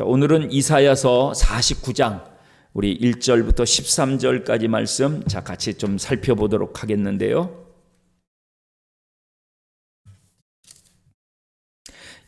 오늘은 이사야서 49장 우리 1절부터 13절까지 말씀 같이 좀 살펴보도록 하겠는데요.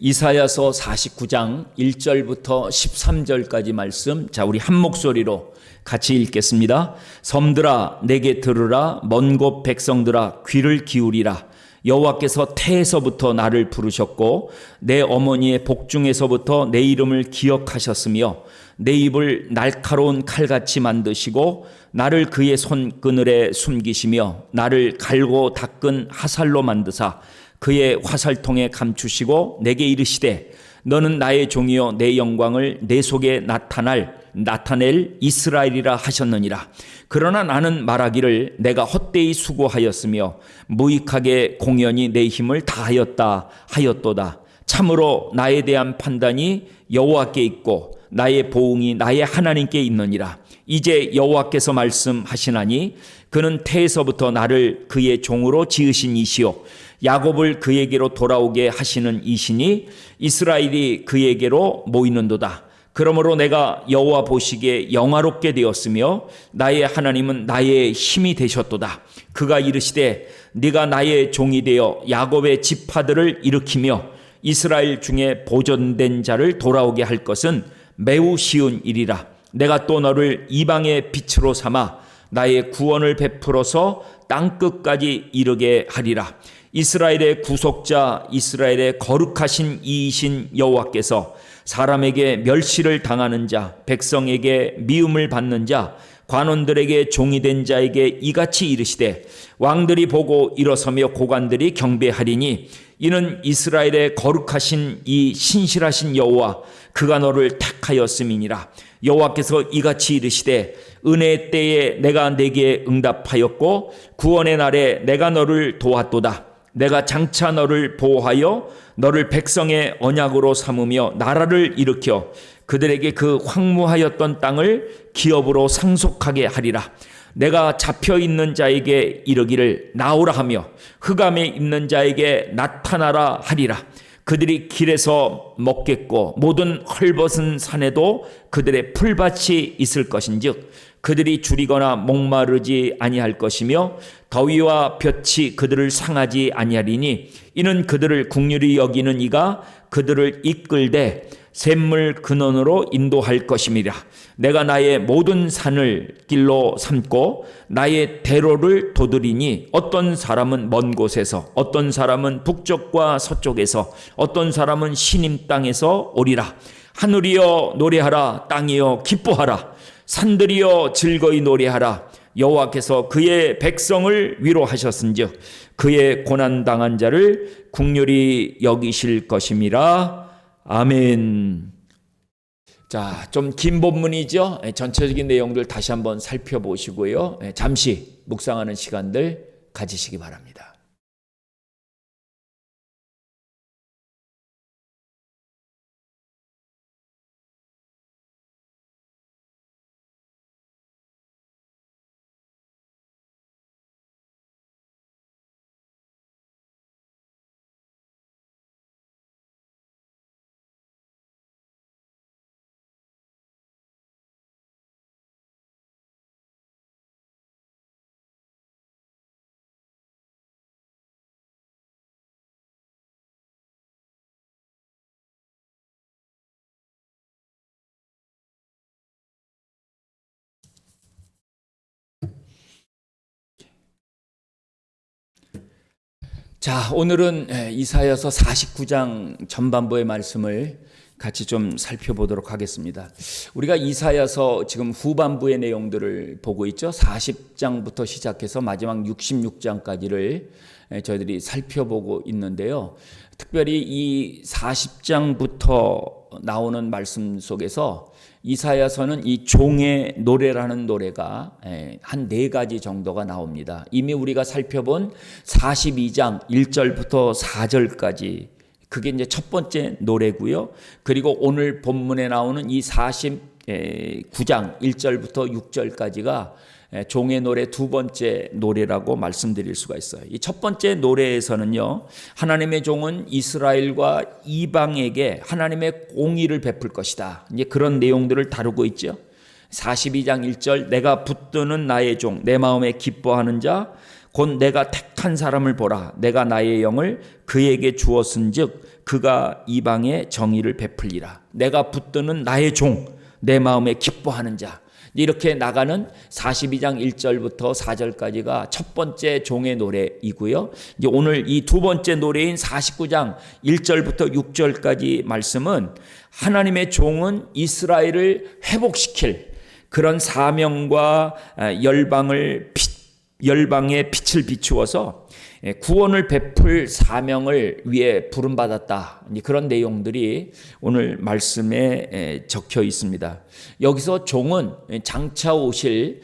이사야서 49장 1절부터 13절까지 말씀 우리 한 목소리로 같이 읽겠습니다. 섬들아 내게 들으라, 먼 곳 백성들아 귀를 기울이라. 여호와께서 태에서부터 나를 부르셨고 내 어머니의 복중에서부터 내 이름을 기억하셨으며 내 입을 날카로운 칼같이 만드시고 나를 그의 손그늘에 숨기시며 나를 갈고 닦은 화살로 만드사 그의 화살통에 감추시고 내게 이르시되 너는 나의 종이요 내 영광을 내 속에 나타낼 이스라엘이라 하셨느니라. 그러나 나는 말하기를 내가 헛되이 수고하였으며 무익하게 공연히 내 힘을 다하였다 하였도다. 참으로 나에 대한 판단이 여호와께 있고 나의 보응이 나의 하나님께 있느니라. 이제 여호와께서 말씀하시나니 그는 태에서부터 나를 그의 종으로 지으신 이시요 야곱을 그에게로 돌아오게 하시는 이시니 이스라엘이 그에게로 모이는도다. 그러므로 내가 여호와 보시기에 영화롭게 되었으며 나의 하나님은 나의 힘이 되셨도다. 그가 이르시되 네가 나의 종이 되어 야곱의 지파들을 일으키며 이스라엘 중에 보존된 자를 돌아오게 할 것은 매우 쉬운 일이라. 내가 또 너를 이방의 빛으로 삼아 나의 구원을 베풀어서 땅끝까지 이르게 하리라. 이스라엘의 구속자, 이스라엘의 거룩하신 이이신 여호와께서 사람에게 멸시를 당하는 자, 백성에게 미움을 받는 자, 관원들에게 종이 된 자에게 이같이 이르시되 왕들이 보고 일어서며 고관들이 경배하리니 이는 이스라엘의 거룩하신 이 신실하신 여호와 그가 너를 택하였음이니라. 여호와께서 이같이 이르시되 은혜의 때에 내가 내게 응답하였고 구원의 날에 내가 너를 도왔도다. 내가 장차 너를 보호하여 너를 백성의 언약으로 삼으며 나라를 일으켜 그들에게 그 황무하였던 땅을 기업으로 상속하게 하리라. 내가 잡혀있는 자에게 이르기를 나오라 하며 흑암에 있는 자에게 나타나라 하리라. 그들이 길에서 먹겠고 모든 헐벗은 산에도 그들의 풀밭이 있을 것인즉 그들이 줄이거나 목마르지 아니할 것이며 더위와 볕이 그들을 상하지 아니하리니 이는 그들을 긍휼히 여기는 이가 그들을 이끌되 샘물 근원으로 인도할 것임이라. 내가 나의 모든 산을 길로 삼고 나의 대로를 도드리니 어떤 사람은 먼 곳에서 어떤 사람은 북쪽과 서쪽에서 어떤 사람은 시님 땅에서 오리라. 하늘이여 노래하라, 땅이여 기뻐하라, 산들이여 즐거이 노래하라. 여호와께서 그의 백성을 위로하셨은즉 그의 고난당한 자를 긍휼히 여기실 것임이라. 아멘. 좀 긴 본문이죠. 전체적인 내용들 다시 한번 살펴보시고요. 잠시 묵상하는 시간들 가지시기 바랍니다. 오늘은 이사야서 49장 전반부의 말씀을 같이 좀 살펴보도록 하겠습니다. 우리가 이사야서 지금 후반부의 내용들을 보고 있죠. 40장부터 시작해서 마지막 66장까지를 저희들이 살펴보고 있는데요. 특별히 이 40장부터 나오는 말씀 속에서 이사야서는 이 종의 노래라는 노래가 한 4가지 정도가 나옵니다. 이미 우리가 살펴본 42장 1절부터 4절까지 그게 이제 첫 번째 노래고요. 그리고 오늘 본문에 나오는 이 49장 1절부터 6절까지가 종의 노래 두 번째 노래라고 말씀드릴 수가 있어요. 이 첫 번째 노래에서는요, 하나님의 종은 이스라엘과 이방에게 하나님의 공의를 베풀 것이다, 이제 그런 내용들을 다루고 있죠. 42장 1절, 내가 붙드는 나의 종, 내 마음에 기뻐하는 자, 곧 내가 택한 사람을 보라. 내가 나의 영을 그에게 주었은즉 그가 이방에 정의를 베풀리라. 내가 붙드는 나의 종, 내 마음에 기뻐하는 자. 이렇게 나가는 42장 1절부터 4절까지가 첫 번째 종의 노래이고요. 이제 오늘 이 두 번째 노래인 49장 1절부터 6절까지 말씀은 하나님의 종은 이스라엘을 회복시킬 그런 사명과 열방의 빛을 비추어서 구원을 베풀 사명을 위해 부름받았다, 그런 내용들이 오늘 말씀에 적혀 있습니다. 여기서 종은 장차 오실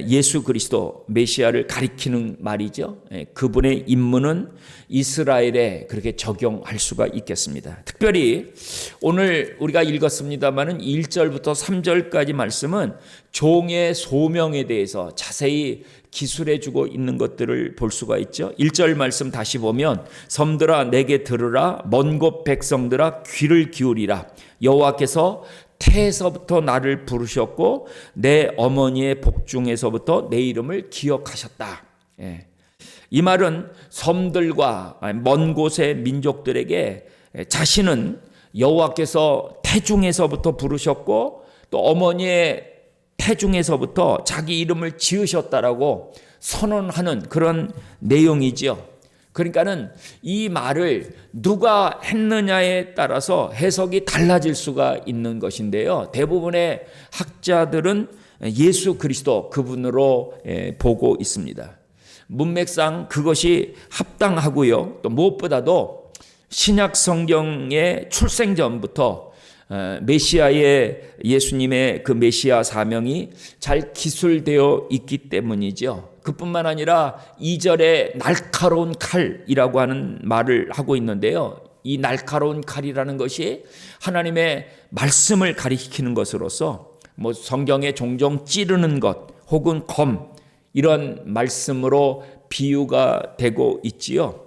예수 그리스도 메시아를 가리키는 말이죠. 그분의 임무는 이스라엘에 그렇게 적용할 수가 있겠습니다. 특별히 오늘 우리가 읽었습니다마는 1절부터 3절까지 말씀은 종의 소명에 대해서 자세히 기술해 주고 있는 것들을 볼 수가 있죠. 1절 말씀 다시 보면, 섬들아 내게 들으라, 먼 곳 백성들아 귀를 기울이라. 여호와께서 태에서부터 나를 부르셨고 내 어머니의 복중에서부터 내 이름을 기억하셨다. 이 말은 섬들과 먼 곳의 민족들에게 자신은 여호와께서 태중에서부터 부르셨고 또 어머니의 태중에서부터 자기 이름을 지으셨다라고 선언하는 그런 내용이지요. 그러니까는 이 말을 누가 했느냐에 따라서 해석이 달라질 수가 있는 것인데요. 대부분의 학자들은 예수 그리스도 그분으로 보고 있습니다. 문맥상 그것이 합당하고요. 또 무엇보다도 신약 성경의 출생 전부터 메시아의 예수님의 그 메시아 사명이 잘 기술되어 있기 때문이죠. 그뿐만 아니라 2절에 날카로운 칼이라고 하는 말을 하고 있는데요. 이 날카로운 칼이라는 것이 하나님의 말씀을 가리키는 것으로서 성경에 종종 찌르는 것 혹은 검, 이런 말씀으로 비유가 되고 있지요.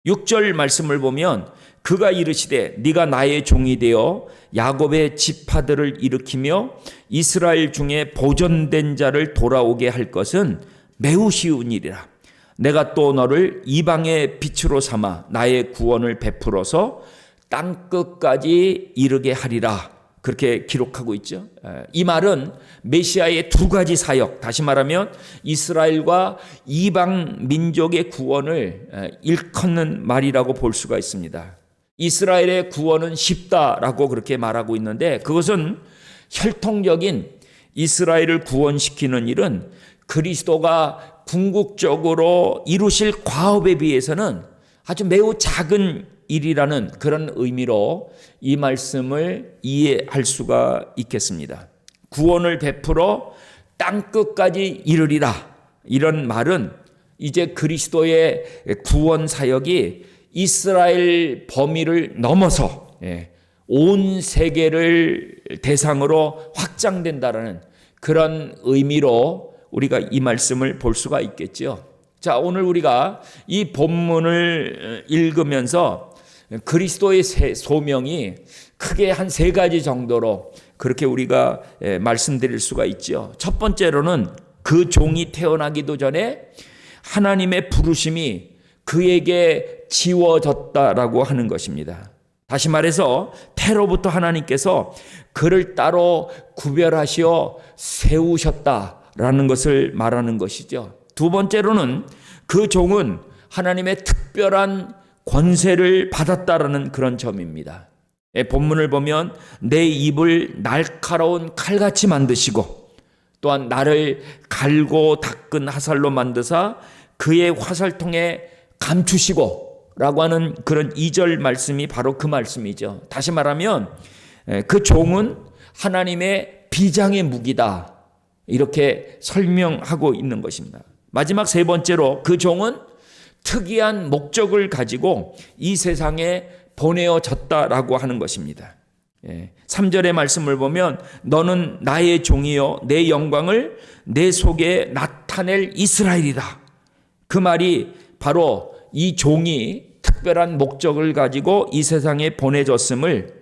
6절 말씀을 보면 그가 이르시되 네가 나의 종이 되어 야곱의 지파들을 일으키며 이스라엘 중에 보존된 자를 돌아오게 할 것은 매우 쉬운 일이라. 내가 또 너를 이방의 빛으로 삼아 나의 구원을 베풀어서 땅끝까지 이르게 하리라. 그렇게 기록하고 있죠. 이 말은 메시아의 두 가지 사역, 다시 말하면 이스라엘과 이방 민족의 구원을 일컫는 말이라고 볼 수가 있습니다. 이스라엘의 구원은 쉽다라고 그렇게 말하고 있는데, 그것은 혈통적인 이스라엘을 구원시키는 일은 그리스도가 궁극적으로 이루실 과업에 비해서는 아주 매우 작은 일이라는 그런 의미로 이 말씀을 이해할 수가 있겠습니다. 구원을 베풀어 땅끝까지 이르리라, 이런 말은 이제 그리스도의 구원 사역이 이스라엘 범위를 넘어서 온 세계를 대상으로 확장된다라는 그런 의미로 우리가 이 말씀을 볼 수가 있겠죠. 자, 오늘 우리가 이 본문을 읽으면서 그리스도의 소명이 크게 한 세 가지 정도로 그렇게 우리가 말씀드릴 수가 있죠. 첫 번째로는 그 종이 태어나기도 전에 하나님의 부르심이 그에게 지워졌다라고 하는 것입니다. 다시 말해서 태로부터 하나님께서 그를 따로 구별하시어 세우셨다라는 것을 말하는 것이죠. 두 번째로는 그 종은 하나님의 특별한 권세를 받았다라는 그런 점입니다. 본문을 보면 내 입을 날카로운 칼같이 만드시고 또한 나를 갈고 닦은 화살로 만드사 그의 화살통에 감추시고 라고 하는 그런 2절 말씀이 바로 그 말씀이죠. 다시 말하면 그 종은 하나님의 비장의 무기다, 이렇게 설명하고 있는 것입니다. 마지막 세 번째로 그 종은 특이한 목적을 가지고 이 세상에 보내어졌다라고 하는 것입니다. 3절의 말씀을 보면 너는 나의 종이요 내 영광을 내 속에 나타낼 이스라엘이다. 그 말이 바로 이 종이 특별한 목적을 가지고 이 세상에 보내졌음을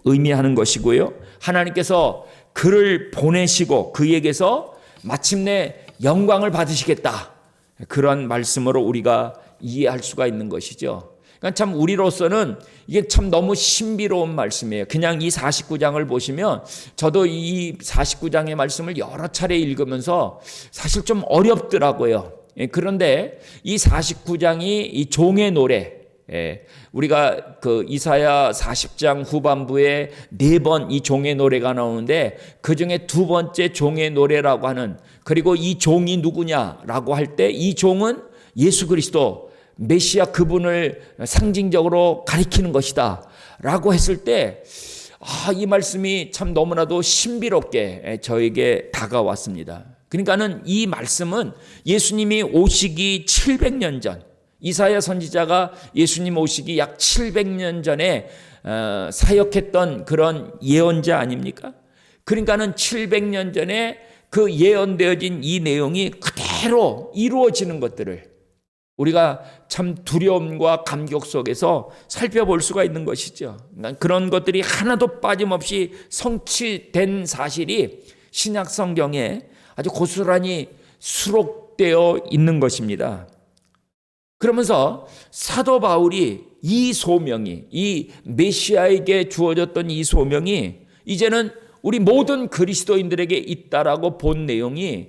의미하는 것이고요. 하나님께서 그를 보내시고 그에게서 마침내 영광을 받으시겠다. 그런 말씀으로 우리가 이해할 수가 있는 것이죠. 그러니까 참 우리로서는 이게 참 너무 신비로운 말씀이에요. 그냥 이 49장을 보시면 저도 이 49장의 말씀을 여러 차례 읽으면서 사실 좀 어렵더라고요. 그런데 이 49장이 이 종의 노래, 우리가 그 이사야 40장 후반부에 4번 이 종의 노래가 나오는데 그 중에 2번째 종의 노래라고 하는, 그리고 이 종이 누구냐라고 할 때 이 종은 예수 그리스도 메시아 그분을 상징적으로 가리키는 것이다 라고 했을 때 이 말씀이 참 너무나도 신비롭게 저에게 다가왔습니다. 그러니까는 이 말씀은 예수님이 오시기 700년 전, 이사야 선지자가 예수님 오시기 약 700년 전에 사역했던 그런 예언자 아닙니까? 그러니까는 700년 전에 그 예언되어진 이 내용이 그대로 이루어지는 것들을 우리가 참 두려움과 감격 속에서 살펴볼 수가 있는 것이죠. 그런 것들이 하나도 빠짐없이 성취된 사실이 신약 성경에 아주 고스란히 수록되어 있는 것입니다. 그러면서 사도 바울이 이 소명이, 이 메시아에게 주어졌던 이 소명이 이제는 우리 모든 그리스도인들에게 있다라고 본 내용이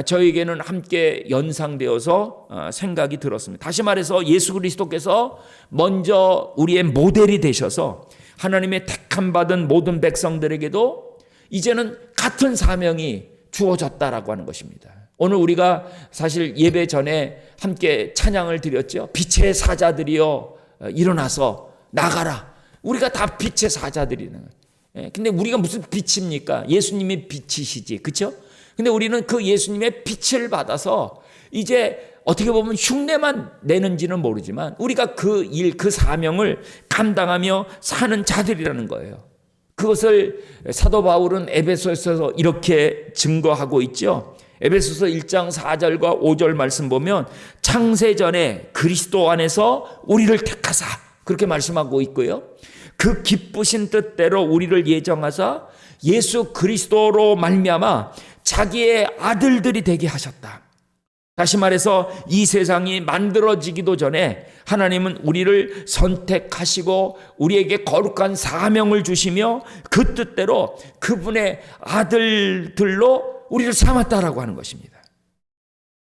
저에게는 함께 연상되어서 생각이 들었습니다. 다시 말해서 예수 그리스도께서 먼저 우리의 모델이 되셔서 하나님의 택함 받은 모든 백성들에게도 이제는 같은 사명이 주어졌다라고 하는 것입니다. 오늘 우리가 사실 예배 전에 함께 찬양을 드렸죠. 빛의 사자들이여 일어나서 나가라. 우리가 다 빛의 사자들이는 거예요. 근데 우리가 무슨 빛입니까? 예수님이 빛이시지, 그렇죠? 근데 우리는 그 예수님의 빛을 받아서 이제 어떻게 보면 흉내만 내는지는 모르지만 우리가 그 일, 그 사명을 감당하며 사는 자들이라는 거예요. 그것을 사도 바울은 에베소서에서 이렇게 증거하고 있죠. 에베소서 1장 4절과 5절 말씀 보면 창세전에 그리스도 안에서 우리를 택하사 그렇게 말씀하고 있고요. 그 기쁘신 뜻대로 우리를 예정하사 예수 그리스도로 말미암아 자기의 아들들이 되게 하셨다. 다시 말해서 이 세상이 만들어지기도 전에 하나님은 우리를 선택하시고 우리에게 거룩한 사명을 주시며 그 뜻대로 그분의 아들들로 우리를 삼았다라고 하는 것입니다.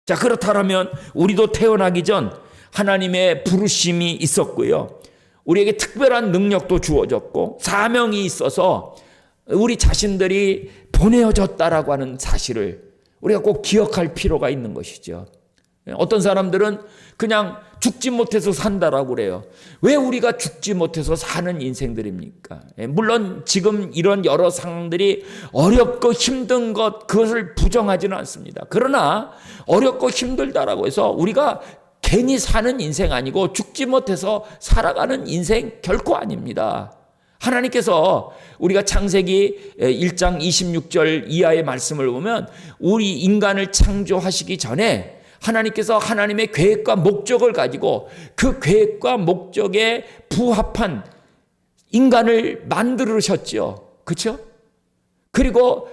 자, 그렇다면 우리도 태어나기 전 하나님의 부르심이 있었고요. 우리에게 특별한 능력도 주어졌고 사명이 있어서 우리 자신들이 보내어졌다라고 하는 사실을 우리가 꼭 기억할 필요가 있는 것이죠. 어떤 사람들은 그냥 죽지 못해서 산다라고 그래요. 왜 우리가 죽지 못해서 사는 인생들입니까? 물론 지금 이런 여러 상황들이 어렵고 힘든 것, 그것을 부정하지는 않습니다. 그러나 어렵고 힘들다라고 해서 우리가 괜히 사는 인생 아니고 죽지 못해서 살아가는 인생 결코 아닙니다. 하나님께서 우리가 창세기 1장 26절 이하의 말씀을 보면 우리 인간을 창조하시기 전에 하나님께서 하나님의 계획과 목적을 가지고 그 계획과 목적에 부합한 인간을 만들으셨죠. 그렇죠? 그리고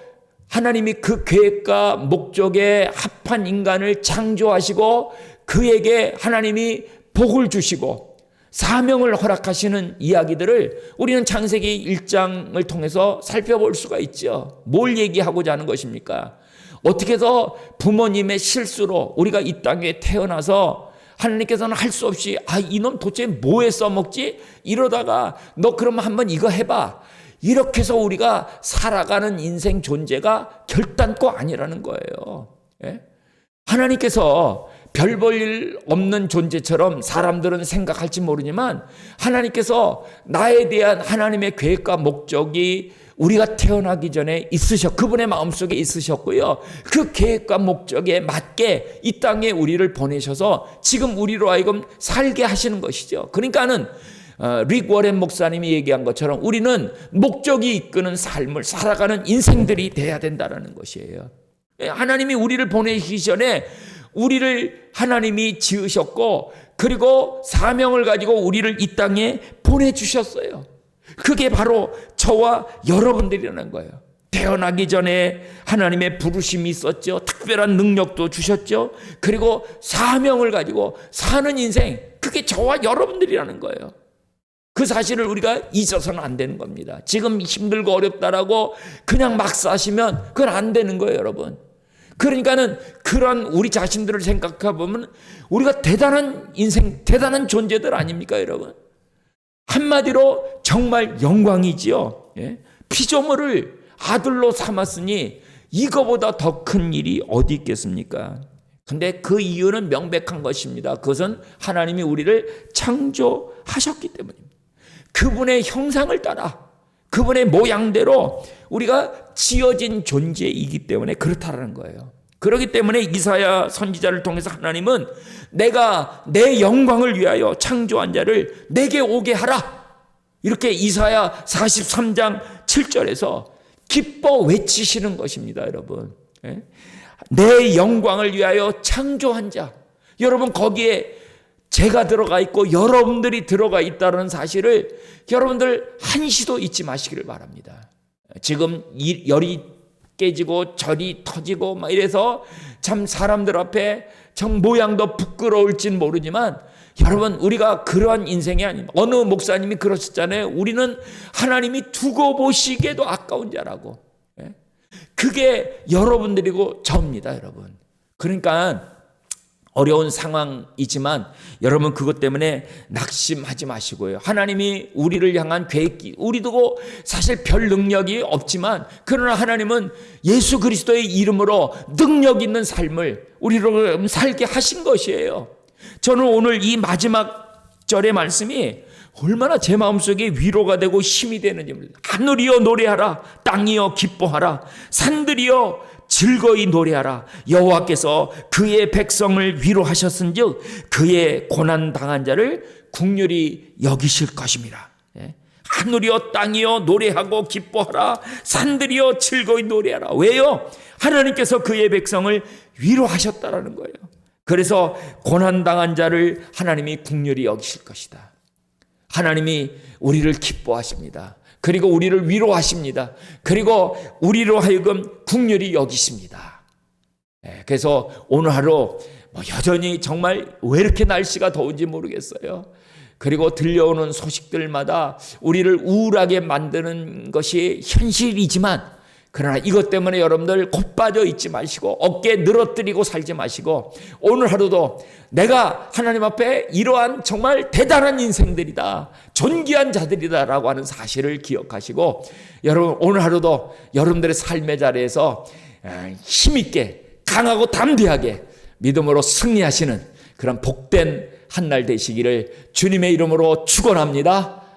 하나님이 그 계획과 목적에 합한 인간을 창조하시고 그에게 하나님이 복을 주시고 사명을 허락하시는 이야기들을 우리는 창세기 1장을 통해서 살펴볼 수가 있죠. 뭘 얘기하고자 하는 것입니까? 어떻게 해서 부모님의 실수로 우리가 이 땅에 태어나서 하나님께서는 할 수 없이 이놈 도대체 뭐에 써먹지? 이러다가 너 그러면 한번 이거 해봐. 이렇게 해서 우리가 살아가는 인생 존재가 결단코 아니라는 거예요. 하나님께서 별 볼 일 없는 존재처럼 사람들은 생각할지 모르지만 하나님께서 나에 대한 하나님의 계획과 목적이 우리가 태어나기 전에 그분의 마음속에 있으셨고요. 그 계획과 목적에 맞게 이 땅에 우리를 보내셔서 지금 우리로 하여금 살게 하시는 것이죠. 그러니까는 릭 워렌 목사님이 얘기한 것처럼 우리는 목적이 이끄는 삶을 살아가는 인생들이 돼야 된다는 것이에요. 하나님이 우리를 보내시기 전에 우리를 하나님이 지으셨고 그리고 사명을 가지고 우리를 이 땅에 보내주셨어요. 그게 바로 저와 여러분들이라는 거예요. 태어나기 전에 하나님의 부르심이 있었죠. 특별한 능력도 주셨죠. 그리고 사명을 가지고 사는 인생, 그게 저와 여러분들이라는 거예요. 그 사실을 우리가 잊어서는 안 되는 겁니다. 지금 힘들고 어렵다라고 그냥 막 사시면 그건 안 되는 거예요, 여러분. 그러니까는 그런 우리 자신들을 생각해 보면 우리가 대단한 인생, 대단한 존재들 아닙니까, 여러분? 한마디로 정말 영광이지요. 피조물을 아들로 삼았으니 이거보다 더 큰 일이 어디 있겠습니까? 근데 그 이유는 명백한 것입니다. 그것은 하나님이 우리를 창조하셨기 때문입니다. 그분의 형상을 따라 그분의 모양대로 우리가 지어진 존재이기 때문에 그렇다라는 거예요. 그렇기 때문에 이사야 선지자를 통해서 하나님은 내가 내 영광을 위하여 창조한 자를 내게 오게 하라. 이렇게 이사야 43장 7절에서 기뻐 외치시는 것입니다, 여러분. 내 영광을 위하여 창조한 자. 여러분, 거기에 제가 들어가 있고 여러분들이 들어가 있다는 사실을 여러분들 한시도 잊지 마시기를 바랍니다. 지금 열이 깨지고 절이 터지고 막 이래서 참 사람들 앞에 참 모양도 부끄러울진 모르지만 여러분, 우리가 그러한 인생이 아닙니다. 어느 목사님이 그러셨잖아요. 우리는 하나님이 두고 보시기에도 아까운 자라고. 그게 여러분들이고 저입니다, 여러분. 그러니까 어려운 상황이지만 여러분 그것 때문에 낙심하지 마시고요. 하나님이 우리를 향한 계획이, 우리도 사실 별 능력이 없지만 그러나 하나님은 예수 그리스도의 이름으로 능력 있는 삶을 우리로 살게 하신 것이에요. 저는 오늘 이 마지막 절의 말씀이 얼마나 제 마음속에 위로가 되고 힘이 되는지 모릅니다. 하늘이여 노래하라, 땅이여 기뻐하라, 산들이여 즐거이 노래하라. 여호와께서 그의 백성을 위로하셨은즉 그의 고난 당한 자를 긍휼히 여기실 것입니다. 하늘이여 땅이여 노래하고 기뻐하라, 산들이여 즐거이 노래하라. 왜요? 하나님께서 그의 백성을 위로하셨다라는 거예요. 그래서 고난 당한 자를 하나님이 긍휼히 여기실 것이다. 하나님이 우리를 기뻐하십니다. 그리고 우리를 위로하십니다. 그리고 우리로 하여금 긍휼히 여기십니다. 그래서 오늘 하루 여전히 정말 왜 이렇게 날씨가 더운지 모르겠어요. 그리고 들려오는 소식들마다 우리를 우울하게 만드는 것이 현실이지만 그러나 이것 때문에 여러분들 곧빠져 있지 마시고 어깨 늘어뜨리고 살지 마시고 오늘 하루도 내가 하나님 앞에 이러한 정말 대단한 인생들이다, 존귀한 자들이다라고 하는 사실을 기억하시고 여러분 오늘 하루도 여러분들의 삶의 자리에서 힘있게 강하고 담대하게 믿음으로 승리하시는 그런 복된 한 날 되시기를 주님의 이름으로 축원합니다.